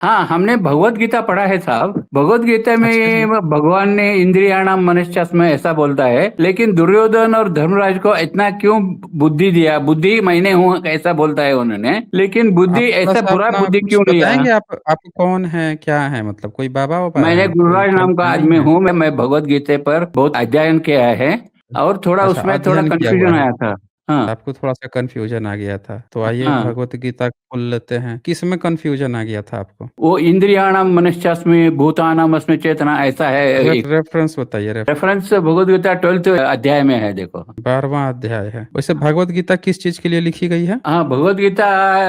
हाँ, हमने भगवत गीता पढ़ा है साहब। भगवत गीता अच्छा में जी। भगवान ने इंद्रियाणाम मनश्चास्म ऐसा बोलता है, लेकिन दुर्योधन और धर्मराज को इतना क्यों बुद्धि दिया? बुद्धि मैंने हूँ ऐसा बोलता है उन्होंने, लेकिन आप बुद्धि ऐसा थोड़ा-सा बुरा अपना बुद्धि कुछ क्यों लिया? बताएँगे आप कौन हैं, क्या हैं? मतलब कोई बाबा-वाबा मैंने हैं, कोई गुरुराज नाम का ब्रह्मचारी आदमी हैं? हूँ। मैं भगवत गीता पर बहुत अध्ययन किया है, और थोड़ा अच्छा, उसमें थोड़ा अध्ययन किया हुआ कंफ्यूजन है। आया था। हाँ। आपको थोड़ा-सा कन्फ्यूज़न आ गया था। तो आइए हाँ, भगवत गीता खोल लेते हैं। किसमें कन्फ्यूज़न आ गया था आपको? वो इंद्रियाणाम मनश्चास्मि भूतानाम अस्मि चेतना ऐसा है एक रेफ़रेंस बताइए रेफरेंस। भगवत गीता 12th अध्याय में है, देखो। 12वाँ अध्याय है। वैसे भगवत गीता किस चीज़ के लिए लिखी गई है? हाँ, भगवत गीता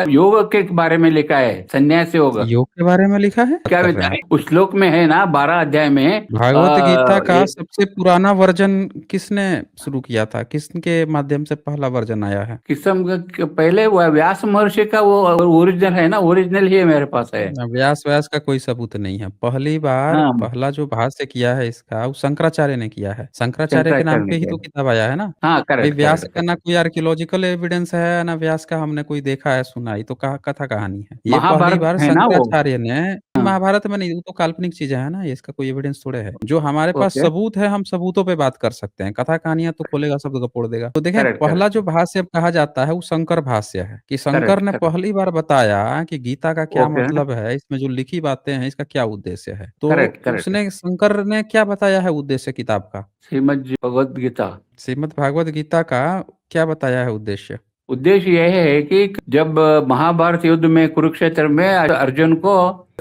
योग के बारे में लिखा है, संन्यास योग। योग के बारे में लिखा है? बात क्या कर रहे हैं बताए आप? उस श्लोक में है ना, 12 अध्याय में। भगवत गीता का ये सबसे पुराना वर्ज़न किसने शुरू किया था? किसके माध्यम से पहला वर्ज़न आया है? किस्म पहले वो व्यास महर्षि का वो ओरिजिनल है ना, ओरिजिनल ही मेरे पास है। व्यास-व्यास का कोई सबूत नहीं है। पहली बार हाँ, पहला जो भाष्य किया है इसका वो शंकराचार्य ने किया है। शंकराचार्य के नाम शंकराचार्य ने पे ही किया तो है। किताब आया है ना। हाँ, भाई करेक्ट व्यास करेक्ट का ना करेक्ट। कोई आर्कियोलॉजिकल एविडेंस है, ना व्यास का हमने कोई देखा है, सुना है। ये तो कथा कहानी है। ये पहली महाभारत बार है ना वो। शंकराचार्य ने हाँ। महाभारत में नहीं, वो तो काल्पनिक चीज़ें हैं ना, ये इसका कोई एविडेंस थोड़े है। जो हमारे पास ओके। सबूत है, हम सबूतों पे बात कर सकते हैं। कथा कहानियाँ तो खोलेगा शब्द को फोड़ देगा। तो देखें करेक्ट पहला जो करेक्ट भाष्य कहा जाता है वो शंकर भाष्य है, कि शंकर करेक्ट ने करेक्ट। पहली बार बताया कि गीता का क्या ओके। मतलब है, इसमें जो लिखी बातें हैं इसका क्या उद्देश्य है। तो करेक्ट करेक्ट। उसने शंकर ने क्या बताया है उद्देश्य किताब का? श्रीमद भगवद गीता। श्रीमद् भागवत गीता का क्या बताया है उद्देश्य? उद्देश्य यह है कि जब महाभारत युद्ध में कुरुक्षेत्र में अर्जुन को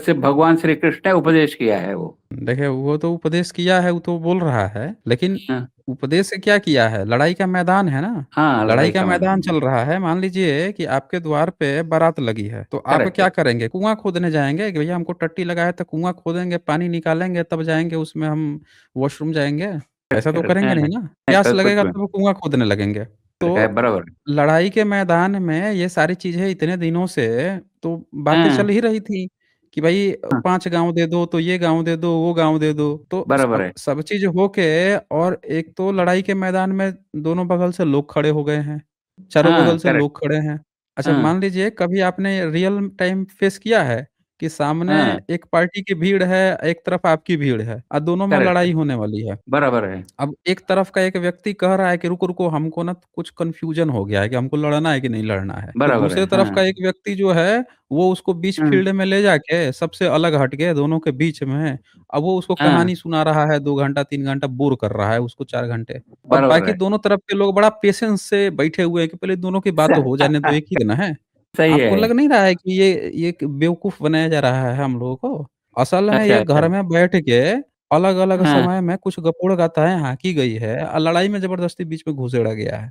से भगवान श्री कृष्ण ने उपदेश किया है वो। देखिए, वो तो उपदेश किया है, वो तो बोल रहा है, लेकिन हाँ। उपदेश से क्या किया है? लड़ाई का मैदान है ना, हाँ, लड़ाई लड़ाई का का मैदान मैदान। चल रहा है। मान लीजिए कि आपके द्वार पे बारात लगी है, तो आप करेक्ट क्या है। करेंगे? कुआँ खोदने जाएँगे कि भैया हमको टट्टी लगा है तो कुआँ खोदेंगे, पानी निकालेंगे, तब जाएँगे उसमें हम वॉशरूम जाएँगे? ऐसा तो करेक्ट करेंगे है। नहीं ना। प्यास कुछ लगेगा भी तब कुआँ खोदने लगेंगे। है, तो बराबर। लड़ाई के मैदान में ये सारी चीज़ें इतने दिनों से तो बातें हाँ। चल ही रही थी कि भई हाँ, 5 गाँव दे दो, तो ये गाँव दे दो, वो गाँव दे दो। तो बराबर अब है। सब चीज़ हो के और एक तो लड़ाई के मैदान में दोनों बगल से लोग खड़े हो गए हैं, चारों हाँ, बगल से करेक्ट। लोग खड़े हैं। अच्छा हाँ। मान लीजिए कभी आपने रियल टाइम फेस किया है कि सामने हाँ, एक पार्टी की भीड़ है, एक तरफ आपकी भीड़ है और दोनों में करेक्ट। लड़ाई होने वाली है। बराबर है। अब एक तरफ का एक व्यक्ति कह रहा है कि रुको, रुको हमको ना कुछ कन्फ्यूज़न हो गया है कि हमको लड़ना है कि नहीं लड़ना है। तो बराबर है। दूसरे तरफ हाँ। का एक व्यक्ति जो है, वो उसको बीच हाँ। फ़ील्ड में ले जाके सबसे अलग हट के दोनों के बीच में अब वो उसको हाँ, कहानी सुना रहा है 2 घंटा, 3 घंटा बोर कर रहा है उसको 4 घंटे। और बराबर बाकी है। दोनों तरफ के लोग बड़ा पेशेंस से बैठे हुए हैं कि पहले दोनों की बात तो हो जाने दो, एक ही ना है। सही आपको है। लग नहीं रहा है कि ये एक बेवकूफ़ बनाया जा रहा है हम लोगों को? असल में अच्छा, ये अच्छा। घर में बैठ के अलग-अलग हाँ। समय में कुछ गपोड़ गाथाएँ हाँकी गई है लड़ाई में ज़बरदस्ती बीच में घुसेड़ा गया है।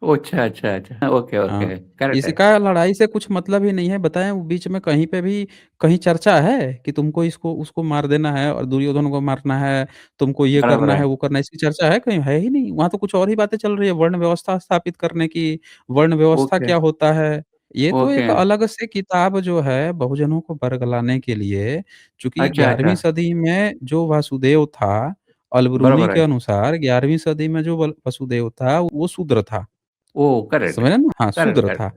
अच्छा, अच्छा, अच्छा। ओके, हाँ, ओके। करेक्ट है। इसका लड़ाई से कुछ मतलब ही नहीं है। बताएँ वो बीच में कहीं पे भी कहीं चर्चा है कि तुमको इसको उसको मार देना है और दुर्योधन को मारना है, तुमको ये बराबर करना है। है, वो करना है, इसकी चर्चा है कहीं? है ही नहीं। वहाँ तो कुछ और ही बातें चल रही है, वर्ण व्यवस्था स्थापित करने की, वर्ण व्यवस्था ओके, क्या होता है? ये तो ओके। एक अलग से किताब जो है बहुजनों को बरगलाने के लिए चूँकि अच्छा, 11वीं अच्छा। सदी में जो वासुदेव था, अलबरूनी बराबर के है। अनुसार 11वीं सदी में जो वसुदेव था, वो शूद्र था। ओह! करेक्ट, समझ रहे हैं ना? हाँ, करेक्ट, शूद्र करेक्ट। था।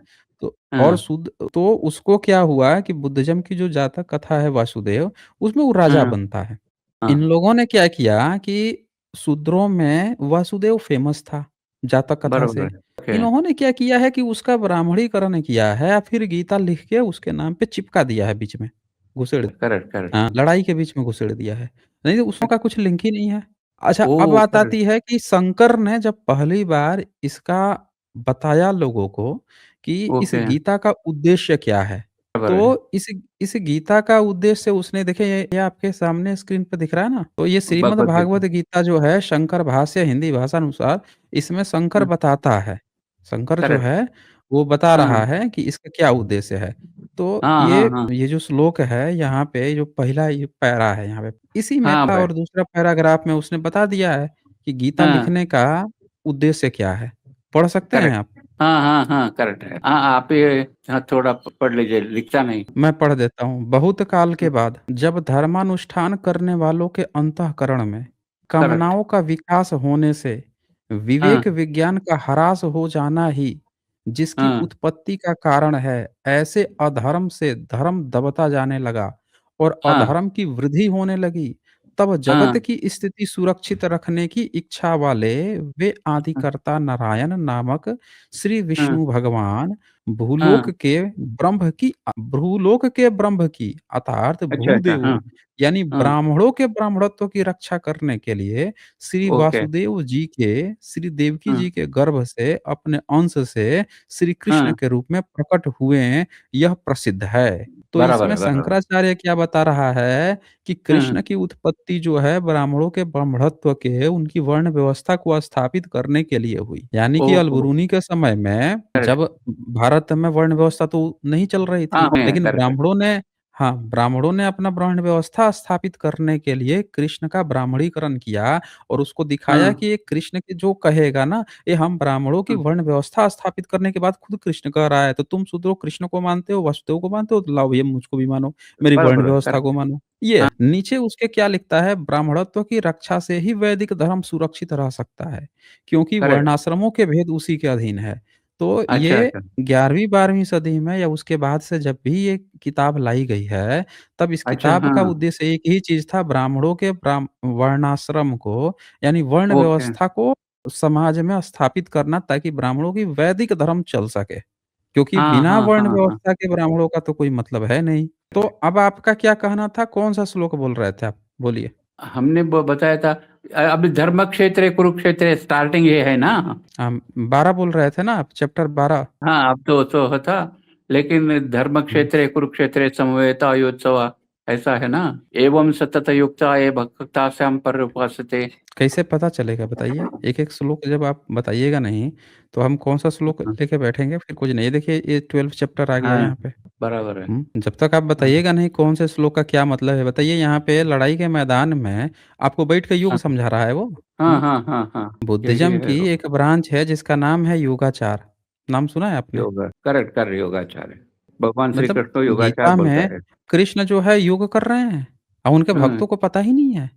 तो और हाँ, शुद्ध तो उसको क्या हुआ कि बुद्धिज़्म की जो जातक कथा है वासुदेव, उसमें वो राजा हाँ, बनता है। इन हाँ। लोगों ने क्या किया कि शूद्रों में वासुदेव फ़ेमस था, जातक कथा बराबर से। है। ओके। इन लोगों ने क्या किया है कि उसका ब्राह्मणीकरण किया है या फिर गीता लिख के उसके नाम पे चिपका दिया है बीच में, घुसेड़ करेक्ट, करेक्ट। हाँ, लड़ाई के बीच में घुसेड़ दिया है। नहीं तो उसका कुछ लिंक ही नहीं है। अच्छा अब ओह! बात करेक्ट। आती है कि शंकर ने जब पहली बार इसका बताया लोगों को कि इस ओके। गीता का उद्देश्य क्या है, बराबर है। तो इस गीता का उद्देश्य उसने देखिए ये आपके सामने स्क्रीन पे दिख रहा है ना? तो ये श्रीमद् भगवद गीता। भागवत गीता जो है शंकर भाष्य हिंदी भाषा अनुसार इसमें शंकर हाँ, बताता है। शंकर जो करेक्ट। है वो बता हाँ, रहा है कि इसका क्या उद्देश्य है। तो हाँ, हाँ, हाँ। ये जो श्लोक है यहाँ पे जो पहला ये पैरा है यहाँ पे, इसी में हाँ था भाई। और दूसरा पैराग्राफ में उसने बता दिया है कि गीता हाँ, लिखने का उद्देश्य क्या है। पढ़ सकते हैं करेक्ट। आप? हाँ, हाँ, हाँ, करेक्ट है। हाँ, आप ये हाँ, थोड़ा पढ़ लीजिए, लिखता नहीं। मैं पढ़ देता हूँ। बहुत काल के हुँ, बाद जब धर्मानुष्ठान करने वालों के अंतःकरण में करेक्ट। कामनाओं का विकास होने से हाँ, विवेक विज्ञान का ह्रास हो जाना ही जिसकी हाँ, उत्पत्ति का कारण है, ऐसे अधर्म से धर्म दबता जाने लगा और हाँ, अधर्म की वृद्धि होने लगी, तब जगत हाँ, की स्थिति सुरक्षित रखने की इच्छा वाले वे हाँ, आदिकर्ता नारायण नामक श्री हाँ, विष्णु भगवान हाँ, भूलोक के ब्रह्म की अर्थात अच्छा, अच्छा, हाँ, भूदेवों यानी हाँ, ब्राह्मणों के ब्राह्मणत्व की रक्षा करने के लिए श्री ओके, वासुदेव जी के श्री देवकी हाँ, जी के गर्भ से अपने अंश से श्री कृष्ण हाँ, के रूप में प्रकट हुए, यह प्रसिद्ध है। तो बराबर इसमें है, बराबर, शंकराचार्य क्या बता रहा है कि हाँ, कृष्ण की उत्पत्ति जो है ब्राह्मणों के ब्राह्मणत्व के उनकी वर्ण व्यवस्था को स्थापित करने के लिए हुई। यानी कि ओहो! अलबरूनी के समय में करेक्ट, जब भारत में वर्ण व्यवस्था तो नहीं चल रही हाँ, थी, है, लेकिन करेक्ट, ब्राह्मणों ने अपना वर्ण व्यवस्था स्थापित करने के लिए कृष्ण का ब्राह्मणीकरण किया और उसको दिखाया हाँ, कि ये कृष्ण के जो कहेगा ना, ये हम ब्राह्मणों की हाँ, वर्ण व्यवस्था स्थापित करने के बाद खुद कृष्ण कह रहा है, तो तुम शूद्रों कृष्ण को मानते हो, वासुदेव को मानते हो, तो लाओ भैया मुझको भी मानो, मेरी वर्ण बराबर है, व्यवस्था को करेक्ट, मानो। ये हाँ, नीचे उसके क्या लिखता है, ब्राह्मणत्व की रक्षा से ही वैदिक धर्म सुरक्षित रह सकता है, क्योंकि करेक्ट, वर्णाश्रमों के भेद उसी के अधीन है। तो अच्छा, ये अच्छा, 11वीं-12वीं सदी में या उसके बाद से जब भी ये किताब लाई गई है, तब इस अच्छा, किताब का हाँ, उद्देश्य एक ही चीज़ था, ब्राह्मणों के वर्णाश्रम को यानी वर्ण ओके, व्यवस्था को समाज में स्थापित करना ताकि ब्राह्मणों की वैदिक धर्म चल सके। क्योंकि हाँ, बिना हाँ, वर्ण हाँ, हाँ, व्यवस्था के ब्राह्मणों का तो कोई मतलब है नहीं। तो अब आपका क्या कहना था? कौन-सा श्लोक बोल रहे थे आप? बोलिए। हमने वो बताया था अभी धर्म क्षेत्र कुरुक्षेत्र स्टार्टिंग ये है ना? 12 बोल रहे थे ना आप? चैप्टर 12। हाँ, अब तो होता, लेकिन धर्म हुँ। क्षेत्र कुरुक्षेत्र समवेतायुत्सव ऐसा है ना? एवं सतत युक्ता ये भक्तास्याम पर्युपासते। कैसे पता चलेगा बताइए? एक-एक श्लोक जब आप बताइएगा नहीं, तो हम कौन-सा श्लोक लेके बैठेंगे? फिर कुछ नहीं। ये देखिए ये 12th चैप्टर आ गया हाँ, यहाँ पे। बराबर है। जब तक आप हाँ, बताइएगा नहीं कौन से श्लोक का क्या मतलब है, बताइए यहाँ पे लड़ाई के मैदान में आपको बैठ के योग हाँ, समझा रहा है वो। हाँ, हुँ? हाँ, हाँ, हाँ, यही बुद्धिज़्म है की एक ब्रांच है जिसका नाम है योगाचार। नाम सुना है आपने? योगा, करेक्ट कर योगाचार्य। भगवान श्री मतलब कृष्ण योगाचार गीता बोलता में है। कृष्ण जो है योग कर रहे हैं और उनके हाँ, भक्तों को पता ही नहीं है,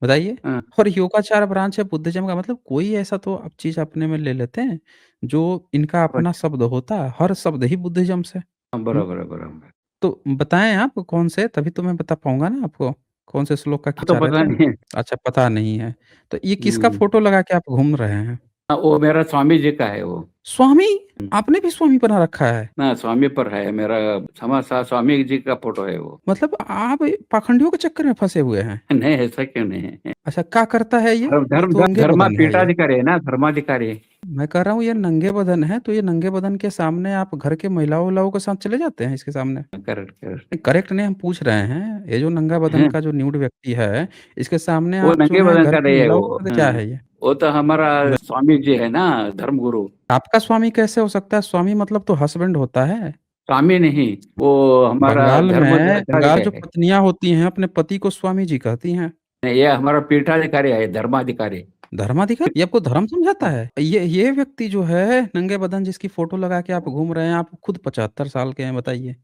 बताइए? हाँ, और योगाचार ब्रांच है बुद्धिज़्म का मतलब कोई ऐसा तो आप चीज़ अपने में ले लेते हैं, जो इनका अपना अच्छा, शब्द होता है, हर शब्द ही बुद्धिज़्म से। हाँ, हुँ? बराबर है, बराबर है। तो बताएँ आप कौन से? तभी तो मैं बता पाऊँगा ना आपको, कौन से श्लोक का तो खींचा रहे पता थे? नहीं है। अच्छा पता नहीं है। तो ये किसका हुँ, फ़ोटो लगा के आप घूम रहे हैं? वो मेरा स्वामी जी का है वो। स्वामी? हुँ, आपने भी स्वामी बना रखा है? ना स्वामी पर है मेरा समाज स्वामी जी का फ़ोटो है वो। मतलब आप पाखंडियों के चक्कर में फँसे हुए हैं? नहीं, ऐसा क्यों नहीं है? अच्छा क्या करता है ये? धर्म ये धर्म तो नंगे धर्म बदन है ये। पीठाधिकारी है ना, धर्माधिकारी। मैं कह रहा हूँ ये नंगे बदन है, तो ये नंगे बदन के सामने आप घर के महिलाओं-वहिलाओं के साथ चले जाते हैं इसके सामने? Correct, correct. करेक्ट नहीं हम पूछ रहे हैं, ये जो नंगा बदन हैं, का जो न्यूड व्यक्ति है, इसके सामने वो आप जो नंगे है बदन घर का की नहीं है महिलाओं वो। के साथ क्या हाँ, है ये? वो तो हमारा स्वामी जी है ना, धर्मगुरु। आपका स्वामी कैसे हो सकता है? स्वामी मतलब तो हस्बैंड होता है। स्वामी नहीं, वो हमारा बंगाल जो धर्माधिकारी है। पत्नियाँ होती हैं, अपने पति को स्वामी जी कहती हैं। नहीं, ये हमारा पीठाधिकारी है, धर्माधिकारी। धर्माधिकारी? ये आपको धर्म समझाता है? ये व्यक्ति जो है नंगे बदन जिसकी फ़ोटो लगा के आप घूम रहे हैं, आप खुद 75 साल के हैं बताइए।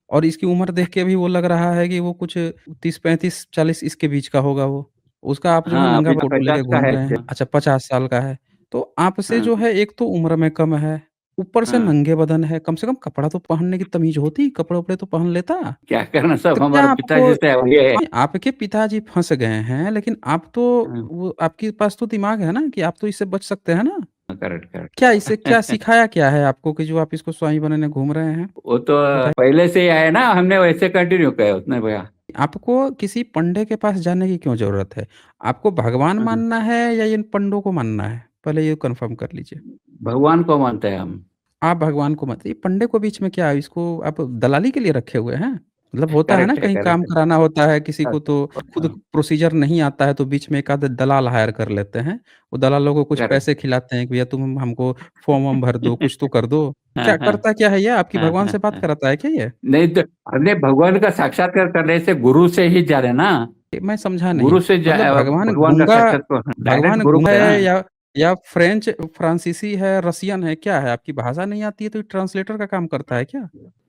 और इसकी उम्र देख के भी वो लग रहा है कि वो कुछ 30, 35, 40 इसके बीच का होगा वो। उसका आप जो है हाँ, नंगा अभी फ़ोटो 50 लेके का घूम है। रहे हैं। अच्छा 50 साल का है। तो आपसे जो हाँ, है एक तो उम्र में कम है, ऊपर से हाँ, नंगे बदन है, कम से कम कपड़ा तो पहनने की तमीज़ होती, कपड़े-वपड़े तो पहन लेता। क्या करना, सब तो क्या हमारे आपको पिताजी से ये है। आपके पिताजी फँस गए हैं, लेकिन आप तो हाँ, वो आपके पास तो दिमाग है ना कि आप तो इससे बच सकते हैं ना? करेक्ट, क्या इससे क्या करेक्ट। सिखाया क्या है आपको कि जो आप इसको स्वामी बनाने घूम रहे हैं? वो तो बताइए। पहले से ही आया ना, हमने वैसे कंटिन्यू किया उसने भैया। आपको किसी पंडे के पास जाने की क्यों ज़रूरत है? आपको भगवान हाँ, मानना है या इन पंडों को मानना है? पहले ये कन्फर्म कर लीजिए। भगवान को मानते हैं हम। आप भगवान को मत ये पंडे को बीच में क्या है? इसको आप दलाली के लिए रखे हुए हैं? मतलब होता है ना कहीं काम करेक्ट कराना होता है किसी को तो खुद है। प्रोसीजर नहीं आता है तो बीच में एक आध दलाल हायर कर लेते हैं। वो दलालों को कुछ करेक्ट। पैसे खिलाते हैं कि भैया तुम हमको फॉर्म-वॉर्म भर दो, कुछ तो कर दो। हाँ, क्या हाँ, करता क्या है ये? आपकी हाँ, भगवान हाँ, से बात हाँ। कराता है क्या ये? नहीं तो हमने भगवान का साक्षात्कार करने से गुरु से ही जाने ना। ये मैं समझा नहीं। गुरु से मतलब भगवान का साक्षात्कार डायरेक्ट भगवान गुरु गूंगा है ना। है या फ्रांसीसी है, रसियन है, क्या है? आपकी भाषा नहीं आती है तो ये ट्रांसलेटर का काम करता है क्या?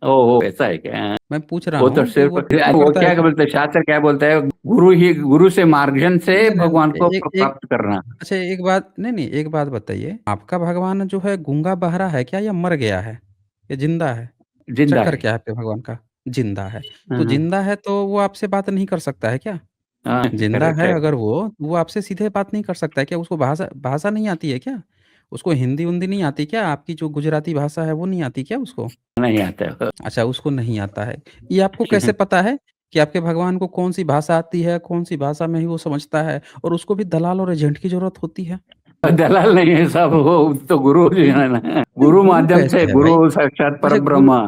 ओ ऐसा है क्या? हाँ, मैं पूछ रहा वो तो हूँ कि सिर्फ वो काम वो करता है क्या क्या? बोलते हैं, शास्त्र क्या बोलता है, गुरु से मार्गदर्शन से नहीं, नहीं, भगवान नहीं। को एक प्राप्त करना। अच्छा एक बात नहीं, नहीं, एक बात बताइए, आपका भगवान जो है गूंगा-बहरा है क्या या मर गया है? या ज़िंदा है? जिंदा चक्कर है। क्या है आपके भगवान का? जिंदा है। तो हाँ, जिंदा है तो वो आपसे बात नहीं कर सकता है क्या? हाँ, जिंदा करेक्ट है है। अगर वो आपसे सीधे बात नहीं कर सकता है क्या? उसको भाषा भाषा नहीं आती है क्या? उसको हिंदी-विंदी नहीं आती क्या? आपकी जो गुजराती भाषा है वो नहीं आती क्या उसको? नहीं आता है। अच्छा, उसको नहीं आता है। ये आपको कैसे पता है कि आपके भगवान को कौन-सी भाषा आती है, कौन-सी भाषा में ही वो समझता है और उसको भी दलाल और एजेंट की ज़रूरत होती है? दलाल नहीं है साहब, वो तो गुरु जी है ना। नहीं, गुरु गुरु माध्यम से, कैसे है भाई? गुरु साक्षात अच्छा परब्रह्म।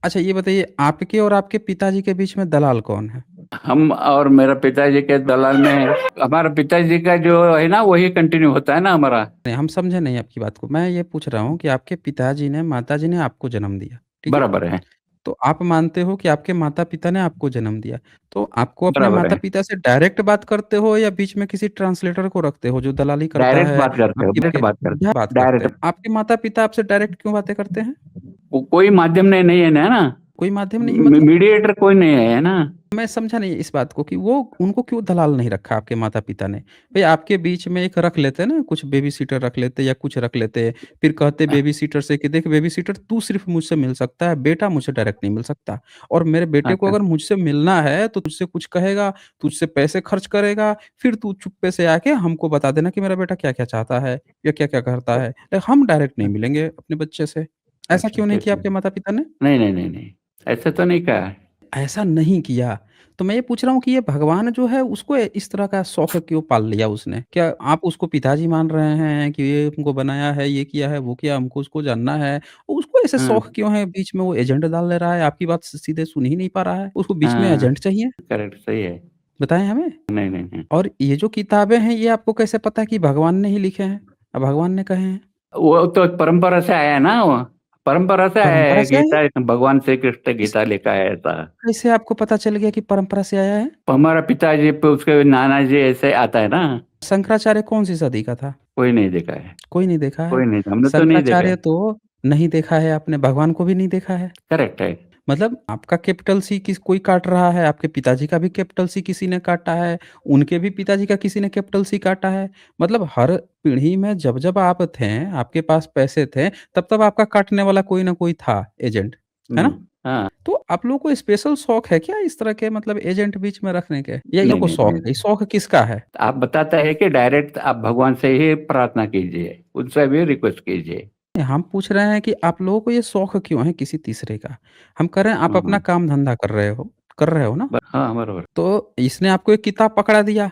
अच्छा ये बताइए आपके और आपके पिताजी के बीच में दलाल कौन है? हम और मेरा पिताजी के दलाल में, हमारा पिताजी का जो है ना वही कंटिन्यू होता है ना हमारा। नहीं, हम समझे नहीं आपकी बात को। मैं ये पूछ रहा हूँ कि आपके पिताजी ने, माताजी ने आपको जन्म दिया, ठीक है? बराबर है। तो आप मानते हो कि आपके माता-पिता ने आपको जन्म दिया। तो आपको अपने बराबर है। माता-पिता से डायरेक्ट बात करते हो या बीच में किसी ट्रांसलेटर को रखते हो जो दलाली करता डायरेक्ट है? बात करते हो, आपकी डायरेक्ट के बात करते क्या बात हैं, करते डायरेक्ट। हैं? आपके माता-पिता आपसे डायरेक्ट क्यों बातें करते हैं? कोई माध्यम नहीं है ना। कोई माध्यम नहीं मतलब मीडिएटर कोई नहीं है ना। मैं समझा नहीं इस बात को कि वो उनको क्यों दलाल नहीं रखा आपके माता-पिता ने? भई आपके बीच में एक रख लेते ना, कुछ बेबी-सिटर रख लेते या कुछ रख लेते, फिर कहते बेबी-सिटर से कि देख बेबी-सिटर तू सिर्फ़ मुझसे मिल सकता है, बेटा मुझसे डायरेक्ट नहीं मिल सकता और मेरे बेटे को अच्छा, अगर मुझसे मिलना है तो तुझसे कुछ कहेगा, तुझसे पैसे खर्च करेगा, फिर तू चुप्पे से आके हमको बता देना कि मेरा बेटा क्या-क्या चाहता है या क्या-क्या करता है। हम डायरेक्ट नहीं मिलेंगे अपने बच्चे से। ऐसा अच्छा, क्यों नहीं किया कैसे? आपके माता-पिता ने? नहीं, ऐसा तो नहीं कहा। ऐसा नहीं किया। तो मैं ये पूछ रहा हूँ कि ये भगवान जो है उसको इस तरह का शौक क्यों पाल लिया उसने? क्या आप उसको पिताजी मान रहे हैं कि ये हमको बनाया है, ये किया है, वो किया, हमको उसको जानना है। उसको ऐसे हाँ, शौक क्यों है? बीच में वो एजेंट डाल ले रहा है, आपकी बात सीधे सुन ही नहीं पा रहा है। उसको बीच में हाँ, एजेंट चाहिए? करेक्ट, सही है। बताएँ हमें। नहीं। और ये जो किताबें हैं ये आपको कैसे पता कि भगवान ने ही लिखे हैं? भगवान ने कहे हैं? वो तो परंपरा से आया है ना वो। परंपरा से आया परंपरा है से आए हैं? गीता, भगवान श्री कृष्ण इस गीता लिखा है ऐसा। कैसे आपको पता चल गया कि परंपरा से आया है? हमारा पिताजी पे उसके नाना जी ऐसे आता है ना। शंकराचार्य कौन-सी सदी का था? कोई नहीं देखा है। कोई नहीं देखा है। कोई नहीं, हमने तो नहीं देखा शंकराचार्य है। तो नहीं देखा है आपने, भगवान को भी नहीं देखा है। करेक्ट है। मतलब आपका कैपिटल सी किस कोई काट रहा है, आपके पिताजी का भी कैपिटल सी किसी ने काटा है, उनके भी पिताजी का किसी ने कैपिटल सी काटा है। मतलब हर पीढ़ी में जब-जब आप थे, आपके पास पैसे थे, तब-तब आपका काटने वाला कोई ना कोई था एजेंट, है ना? हाँ। तो आप लोगों को स्पेशल शौक है क्या इस तरह के मतलब एजेंट बीच में रखने के? या इन नहीं, लोग को शौक है? ये नहीं। शौक किसका है? आप बताता है कि डायरेक्ट आप भगवान से ही प्रार्थना कीजिए, उनसे भी रिक्वेस्ट कीजिए। हम पूछ रहे हैं कि आप लोगों को ये शौक क्यों है किसी तीसरे का? हम कह रहे हैं आप अपना हाँ, काम-धंधा कर रहे हो ना? हाँ, बराबर। तो इसने आपको एक किताब पकड़ा दिया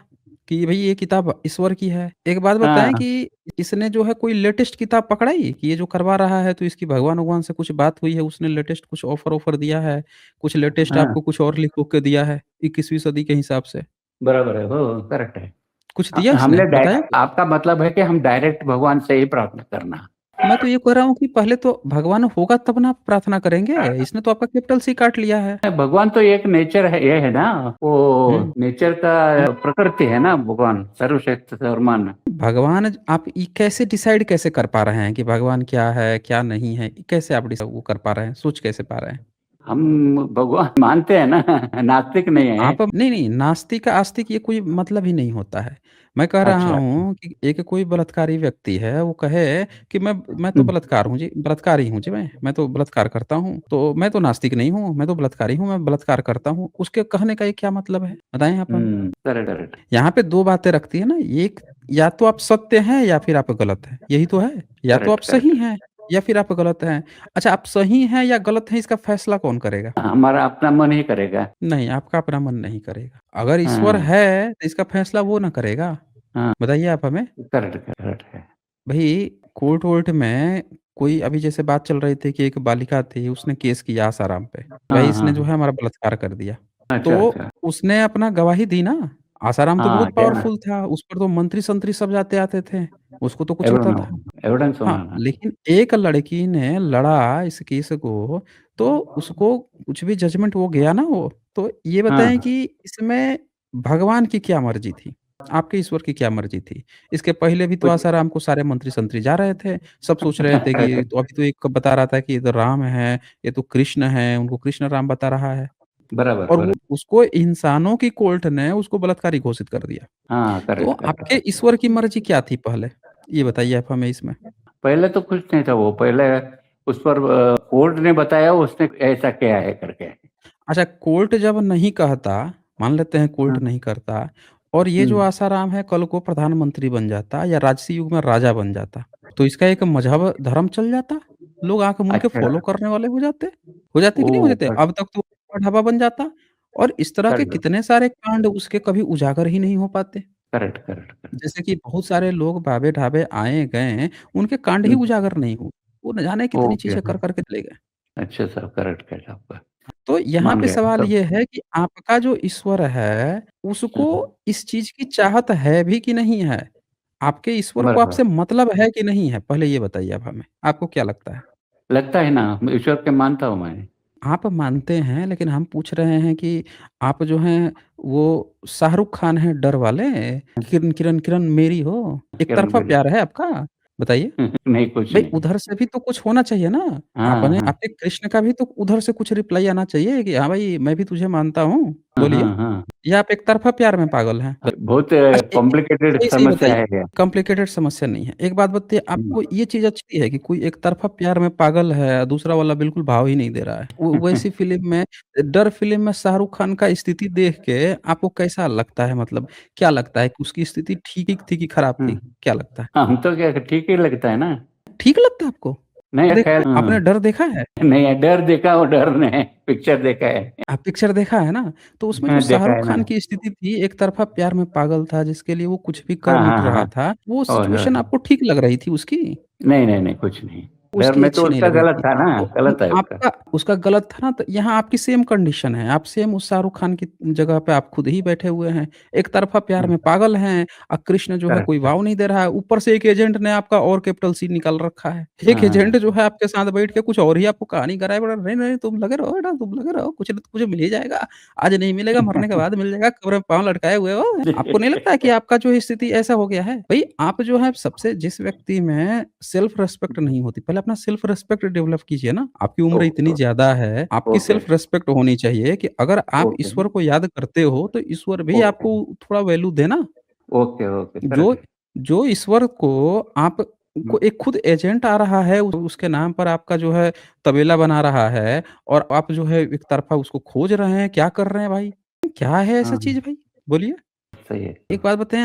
कि भई ये किताब ईश्वर की है। एक बात बताएँ हाँ, कि इसने जो है कोई लेटेस्ट किताब पकड़ाई कि ये जो करवा रहा है तो इसकी भगवान-वगवान से कुछ बात हुई है, उसने लेटेस्ट कुछ ऑफ़र-वॉफ़र दिया है, कुछ लेटेस्ट हाँ, आपको कुछ और लिख-उख के दिया है 21वीं सदी के हिसाब से। बराबर है, हो करेक्ट है। कुछ दिया इसने? हमने बताया? आपका मतलब है कि हम डायरेक्ट भगवान से ही प्रार्थना करना। मैं तो ये कह रहा हूँ कि पहले तो भगवान होगा तब ना आप प्रार्थना करेंगे। इसने तो आपका कैपिटल सी काट लिया है। भगवान तो एक नेचर है, ये है ना, हुँ, वो नेचर का हुँ। प्रकृति है ना भगवान, सर्वश्रेष्ठ सर्वमान। भगवान आप ये कैसे डिसाइड कैसे कर पा रहे हैं कि भगवान क्या है, क्या नहीं है? कैसे आप वो कर पा रहे हैं, सोच कैसे पा रहे हैं? हम भगवान मानते हैं ना, नास्तिक नहीं, नहीं है। आप नहीं, नास्तिक-आस्तिक ये कोई मतलब ही नहीं होता है। मैं कह रहा अच्छा, अच्छा। हूँ कि एक कोई बलात्कारी व्यक्ति है, वो कहे कि मैं तो बलात्कार हूँ जी, बलात्कारी हूँ जी मैं तो बलात्कार करता हूँ। तो मैं तो नास्तिक नहीं हूँ, मैं तो बलात्कारी हूँ, मैं बलात्कार करता हूँ। उसके कहने का ये क्या मतलब है? बताएँ आप हमें। Correct, correct. यहाँ पे 2 बातें रखती है ना, एक या तो आप सत्य हैं या फिर आप गलत हैं, यही तो है। या तो करेक्ट, आप करेक्ट। सही हैं या फिर आप गलत हैं। अच्छा आप सही हैं या गलत हैं इसका फैसला कौन करेगा? हमारा अपना मन ही करेगा। नहीं, आपका अपना मन नहीं करेगा। अगर ईश्वर हाँ, है, तो इसका फैसला वो ना करेगा? हाँ, बताइए आप हमें। करेक्ट, करेक्ट है। भई कोर्ट-वोर्ट में कोई अभी जैसे बात चल रही थी कि एक बालिका थी, उसने केस किया आसाराम पे। भई हाँ, इसने जो हाँ। है हमारा बलात्कार कर दिया। अच्छा, तो अच्छा। उसने अपना गवाही दी ना। आसाराम तो हाँ, बहुत क्या ना, पावरफुल था, उस पर तो मंत्री-संत्री सब जाते आते थे। उसको तो कुछ होता था। एविडेंस हाँ, होना ना। लेकिन एक लड़की ने लड़ा इस केस को, तो उसको कुछ भी जजमेंट वो गया ना वो। तो ये बताएँ हाँ, कि इसमें भगवान की क्या मर्ज़ी थी? आपके ईश्वर की क्या मर्ज़ी थी? इसके पहले भी तो कुछ आसाराम को सारे मंत्री-संत्री जा रहे थे। सब सोच रहे थे कि ये तो अभी तो एक बता रहा था कि ये तो राम है, ये तो कृष्ण है, उनको कृष्ण राम बता रहा है। बराबर, और वो बराबर। उसको इंसानों की कोर्ट ने उसको बलात्कारी घोषित कर दिया। हाँ, तो करेक्ट, आपके करेक्ट। ईश्वर की मर्ज़ी क्या थी पहले? ये बताइए आप हमें इसमें? पहले तो कुछ नहीं था वो, पहले उस पर कोर्ट ने बताया उसने ऐसा किया है करके। अच्छा, कोर्ट जब नहीं कहता, मान लेते हैं कोर्ट हाँ, नहीं करता और ये जो हुँ, आसाराम है कल को प्रधानमंत्री बन जाता या राजसी युग में राजा बन जाता, तो इसका एक मज़हब धर्म चल जाता? लोग आँख मूंद के अच्छा, फॉलो करने वाले हो जाते? हो जाते कि नहीं हो ओह! जाते? अब तक तो ढाबा बन जाता और इस तरह के करेक्ट, कितने सारे कांड उसके कभी उजागर ही नहीं हो पाते। Correct, correct, correct. जैसे कि बहुत सारे लोग बाबे-ढाबे आए गए, उनके कांड ही हुँ, उजागर नहीं हुए। वो न जाने कितनी ओके, चीज़ें कर हाँ, कर के चले गए। अच्छा सर करेक्ट करेक्ट आपका, तो यहाँ मान पे गया सवाल तब ये है कि आपका जो ईश्वर है, हुँ, उसको इस चीज़ की चाहत है भी कि नहीं है? आपके ईश्वर को बराबर। आपसे मतलब है कि नहीं है? पहले ये बताइए आप हमें, आपको क्या लगता है? लगता है ना, ईश्वर के मानता हूँ मैं। आप मानते हैं, लेकिन हम पूछ रहे हैं कि आप जो हैं, वो शाहरुख खान हैं डर वाले? किरण किरण किरण मेरी हो, एक किरण तरफ़ा बेदी प्यार है आपका? बताइए। नहीं कुछ भई नहीं। उधर से भी तो कुछ होना चाहिए ना। हाँ, आपने हाँ। आपके कृष्ण का भी तो उधर से कुछ रिप्लाई आना चाहिए कि हाँ भाई, मैं भी तुझे मानता हूँ। हाँ, बोलिए, हाँ, हाँ। या आप एक तरफ़ा प्यार में पागल हैं? बहुत अच्छा कॉम्प्लिकेटेड सही सही समस्या बताइए, है ये। कॉम्प्लिकेटेड समस्या नहीं है। एक बात बताइए, हुँ। आपको ये चीज़ अच्छी है कि कोई एक तरफ़ा प्यार में पागल है, दूसरा वाला बिल्कुल भाव ही नहीं दे रहा है। वो वैसी फ़िल्म में, डर फ़िल्म में शाहरुख खान का स्थिति देख के आपको कैसा लगता है, मतलब क्या लगता है कि उसकी स्थिति ठीक थी कि खराब हुँ, थी? क्या लगता है? हम तो क्या ठीक ही लगता है ना। ठीक लगता है आपको? नहीं देखा ख़ैर है? आपने डर देखा है? नहीं है, डर देखा वो डर नहीं, पिक्चर देखा है। पिक्चर देखा है ना? तो उसमें जो हाँ, देखा है शाहरुख ना। खान की स्थिति थी, एक तरफ़ा प्यार में पागल था, जिसके लिए वो कुछ भी कर हाँ, हाँ, मिट रहा हाँ। था, वो ओह! सिचुएशन आपको ठीक लग रही थी उसकी? नहीं, नहीं, नहीं, कुछ नहीं। डर उसकी में तो अच्छी नहीं उसका लग रही गलत थी। था ना, तो गलत है उसका। आपका उसका गलत था ना, तो यहाँ आपकी सेम कंडीशन है। आप सेम उस शाहरुख खान की जगह पे आप खुद ही बैठे हुए हैं। एक तरफ़ा प्यार हुँ, में पागल हैं, कृष्ण जो है करेक्ट, कोई करेक्ट। भाव नहीं दे रहा है। ऊपर से एक एजेंट ने आपका और कैपिटल सी निकाल रखा है। हाँ, एक हाँ, एजेंट हाँ। जो है आपके साथ बैठ के कुछ और ही आपको कहानी कराए बेटा, नहीं, नहीं तुम लगे रहो बेटा, तुम लगे रहो, कुछ न तो कुछ मिल ही जाएगा। आज नहीं मिलेगा, मरने के बाद मिल जाएगा, कब्र में पाँव लटकाए हुए हो। आपको नहीं लगता है कि आपका जो स्थिति ऐसा हो गया है? भई आप जो है, सबसे जिस व्यक्ति में सेल्फ रिस्पेक्ट नहीं होती, पहले अपना सेल्फ रिस्पेक्ट डेवलप कीजिए ना। आपकी उम्र ओके, इतनी ज़्यादा है, आपकी ओके, सेल्फ रिस्पेक्ट होनी चाहिए कि अगर आप ओके, ईश्वर को याद करते हो, तो ईश्वर भी ओके, आपको थोड़ा वैल्यू दे ना। ओके, ओके, जो करेक्ट। जो ईश्वर को आप हुँ, को एक खुद एजेंट आ रहा है, उसके नाम पर आपका जो है तबेला बना रहा है और आप जो है एक तरफ़ा उसको खोज रहे हैं, क्या कर रहे हैं भाई? क्या है ऐसा हाँ, चीज़ भाई? बोलिए। सही है। एक बात बताएँ,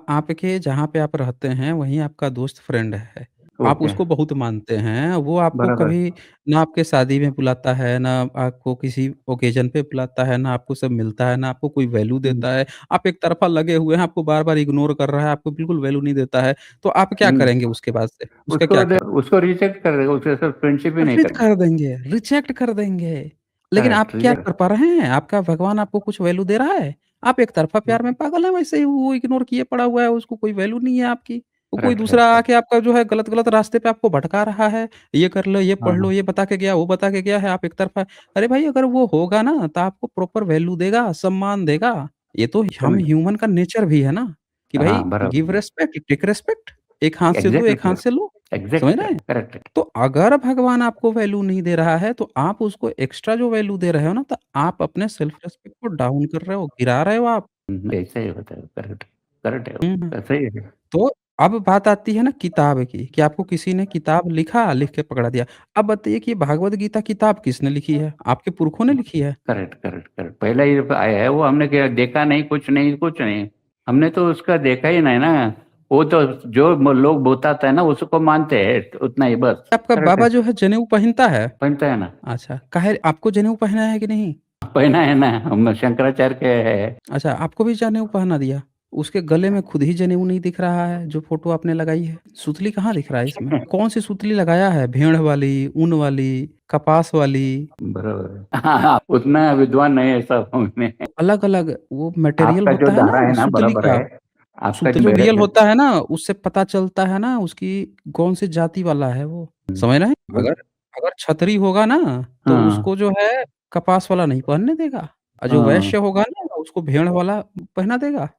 आपके जहाँ पे आप रहते हैं, वहीं आपका दोस्त फ्रेंड है। आप ओके, उसको बहुत मानते हैं, वो आपको बराबर। कभी ना आपके शादी में बुलाता है, ना आपको किसी ओकेज़न पे बुलाता है, ना आपको सब मिलता है, ना आपको कोई वैल्यू हुँ, देता है। आप एक तरफ़ा लगे हुए हैं, आपको बार-बार इग्नोर कर रहा है, आपको बिल्कुल वैल्यू नहीं देता है। तो आप क्या हुँ, करेंगे उसके बाद से? उसका क्या करें? उसको रिजेक्ट कर देगा, उसके साथ फ्रेंडशिप ही नहीं रिजेक्ट करनी। कर देंगे, रिजेक्ट कर देंगे। लेकिन आप करेक्ट, क्या रिजेक्ट कर पा रहे हैं? आपका भगवान आपको कुछ वैल्यू दे रहा है? आप एक तरफ़ा प्यार में पागल हैं, वैसे ही वो इग्नोर किए पड़ा हुआ है, उसको कोई वैल्यू नहीं है आपकी। वो कोई करेक्ट, दूसरा करेक्ट, करेक्ट। आके आपका जो है गलत-गलत रास्ते पे आपको भटका रहा है, ये कर लो, ये हाँ, पढ़ लो, हाँ। ये बता के गया, वो बता के गया है, आप एक तरफ़ा अरे भाई, अगर वो होगा ना, तो आपको प्रॉपर वैल्यू देगा, सम्मान देगा। ये तो हम समझ ह्यूमन का नेचर भी है ना, कि हाँ, भाई गिव बराबर। Respect, take respect. एक हाथ से दो, एग्ज़ैक्टली एक हाथ करेक्ट, से लो। समझ एग्ज़ैक्टली रहे हैं? Correct, correct. तो अगर भगवान आपको वैल्यू नहीं दे रहा है, तो आप उसको एक्स्ट्रा जो वैल्यू दे रहे हो ना, तो आप अपने सेल्फ रिस्पेक्ट को डाउन कर रहे हो, गिरा रहे हो आप। ऐसा ही होता है, करेक्ट, करेक्ट है हुँ। वो, सही है। तो अब बात आती है ना किताब की, कि आपको किसी ने किताब लिखा, लिख के पकड़ा दिया। अब बताइए कि भागवत गीता किताब किसने लिखी है? आपके पुरखों ने लिखी है? Correct, correct, correct. पहला ही आया है वो, हमने क्या देखा नहीं, कुछ नहीं, कुछ नहीं। हमने तो उसका देखा ही नहीं ना। वो तो जो लोग बताता है ना उसको मानते हैं, उतना ही बस। आपका करेक्ट है, बाबा जो है जनेऊ पहनता है? पहनता है ना। अच्छा, काहे आपको जनेऊ पहना है कि नहीं? पहना है ना, हम शंकराचार्य के है। अच्छा, आपको भी जनेऊ पहना दिया? उसके गले में खुद ही जनेऊ नहीं दिख रहा है, जो फ़ोटो आपने लगाई है। सुतली कहाँ दिख रहा है इसमें? कौन-सी सुतली लगाया है? भेड़ वाली, ऊन वाली, कपास वाली? बराबर है। हाँ, उतना विद्वान नहीं है सब हमने। अलग-अलग वो मटेरियल आपका जो होता है धारा है ना ना सुतली बराबर का, है। आपका सुतली जो जो मेरे रियल होता है ना, उससे पता चलता है ना उसकी कौन-सी जाति वाला है वो। समझ रहे हैं? अगर अगर क्षत्रिय होगा ना, तो हाँ, उसको जो है कपास वाला नहीं पहनने देगा और जो हाँ, वैश्य होगा ना, उसको भेड़ वाला पहना देगा।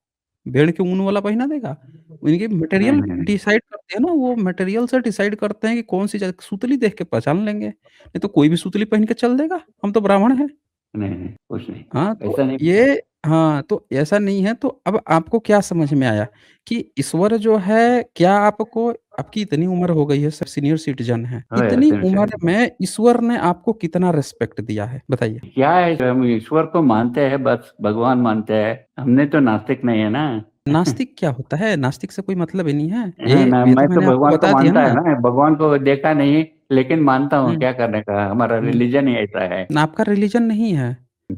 भेड़ के ऊन वाला पहिना देगा। इनकी नहीं, मटेरियल नहीं, नहीं, डिसाइड करते हैं ना, वो मटेरियल से डिसाइड करते हैं कि कौन-सी सुतली देख के पहचान लेंगे। नहीं तो कोई भी सुतली पहन के चल देगा, हम तो ब्राह्मण हैं। नहीं, नहीं, कुछ नहीं। हाँ, तो ऐसा नहीं। ये हाँ, तो ऐसा नहीं है, तो अब आपको क्या समझ में आया कि ईश्वर जो है, क्या आपको आपकी इतनी उम्र हो गई है, सब सीनियर सिटीज़न हैं। हाँ यार, इतनी सिंसियर। उम्र में ईश्वर ने आपको कितना रिस्पेक्ट दिया है? बताइए। क्या है, हम ईश्वर को मानते हैं, बस भगवान मानते हैं। हमने तो नास्तिक नहीं है ना। नास्तिक क्या होता है? नास्तिक से कोई मतलब ही नहीं है। है ना, ये तो मैं तो मैंने आपको भगवान को बता दिया मानता है ना। ना, भगवान को देखा नहीं लेकिन मानता हूँ, हुँ, क्या करने का, हमारा हुँ। रिलीजन ही ऐसा है। ना आपका रिलीजन नहीं है।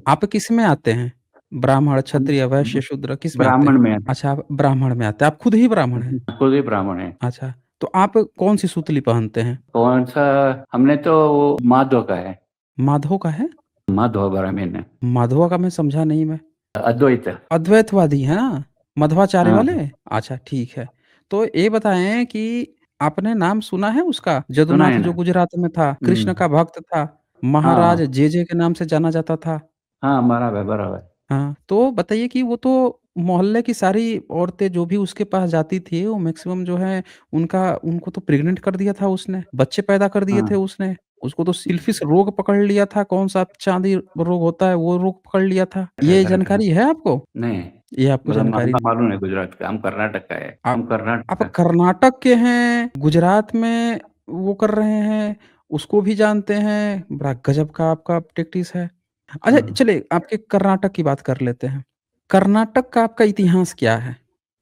आप किसमें आते हैं? ब्राह्मण, हम क्षत्रिय, वैश्य, शूद्र किसमें आते ब्राह्मण हैं? में हैं, अच्छा, आप ब्राह्मण में आते हैं। आप खुद ही ब्राह्मण हैं? खुद ही ब्राह्मण है। अच्छा, तो आप कौन-सी सूतली पहनते हैं? कौन सा? हमने तो वो माधव का है, माधव का है? माधव ब्राह्मण है। माधवा का मैं समझा नहीं मैं। अद्वैत। अद्वैतवादी हैं ना? मध्वाचार्य हाँ। वाले? अच्छा, ठीक है। तो ये बताएँ कि आपने नाम सुना है उसका? सुना है जदुनाथ जो ना। गुजरात में था, कृष्ण का भक्त था, महाराज हाँ। जेजे के नाम से जाना जाता था। हाँ, बराबर बराबर। हाँ, तो बताइए कि वो तो मोहल्ले की सारी औरतें जो भी उसके पास जाती थी, वो मैक्सिमम जो है उनको तो प्रेग्नेंट कर दिया था उसने, बच्चे पैदा कर दिए थे हाँ, उसने। उसको तो सिल्फिश रोग पकड़ लिया था, कौन-सा चाँदी रोग होता है, वो रोग पकड़ लिया था। ये करेक्ट है। जानकारी है आपको? नहीं, ये आपको मतलब जानकारी नहीं। मालूम है गुजरात का, हम कर्नाटक का है, आप हम कर्नाटक आप का। कर्नाटक के हैं, गुजरात में वो कर रहे हैं, उसको भी जानते हैं, बड़ा गज़ब का आपका प्रैक्टिस है। अच्छा, हाँ, चलिए आपके कर्नाटक की बात कर लेते हैं। कर्नाटक का आपका इतिहास क्या है?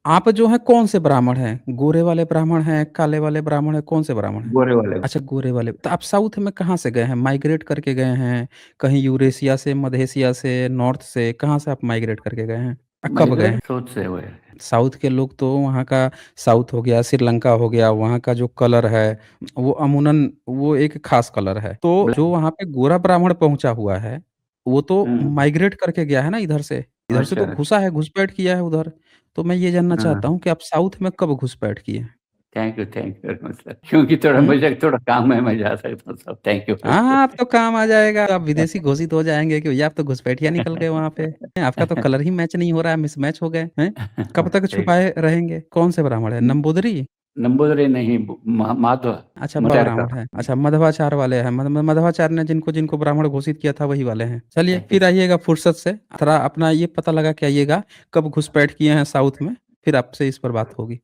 आप जो हैं कौन से ब्राह्मण हैं? गोरे वाले ब्राह्मण हैं, काले वाले ब्राह्मण हैं, कौन से ब्राह्मण हैं? गोरे वाले। अच्छा, गोरे वाले। तो आप साउथ में कहाँ से गए हैं? माइग्रेट करके गए हैं? कहीं यूरेशिया से, मध्य एशिया से, नॉर्थ से, कहाँ से आप माइग्रेट करके गए हैं? कब गए हैं? माइग्रेट सोच से हुए। साउथ के लोग तो वहाँ का साउथ हो गया, श्रीलंका हो गया, वहाँ का जो कलर है, वो अमूमन वो एक ख़ास कलर है। तो जो वहाँ पे गोरा ब्राह्मण पहुँचा हुआ है, वो तो हम्म। माइग्रेट करके गया है ना इधर से। इधर से अच्छा। तो घुसा है, घुसपैठ किया है उधर। तो मैं ये जानना चाहता हाँ, हूँ कि आप साउथ में कब घुसपैठ किए हैं? Thank you very much sir, क्योंकि थोड़ा हुँ? मुझे थोड़ा काम है, मैं जा सकता हूँ सर, थैंक यू। हाँ, हाँ, आप तो काम आ जाएगा। आप विदेशी घोषित हो जाएँगे कि भैया आप तो घुसपैठिया निकल गए वहाँ पे। आपका तो कलर ही मैच नहीं हो रहा है, मिसमैच हो गए, हैं? कब तक ठीक। छुपाए रहेंगे? कौन से ब्राह्मण हैं? नंबूदरी? नंबूदरी नहीं, माधव। अच्छा, मटार का। ब्राह्मण है। अच्छा, मध्वाचार वाले हैं। मध्वाचार्य ने जिनको ब्राह्मण घोषित किया था वही वाले हैं। चलिए थैंक यू। फिर आइएगा फुर्सत से, थोड़ा अपना ये पता लगा के आइएगा कब घुसपैठ किए हैं साउथ में, फिर आपसे इस पर बात होगी।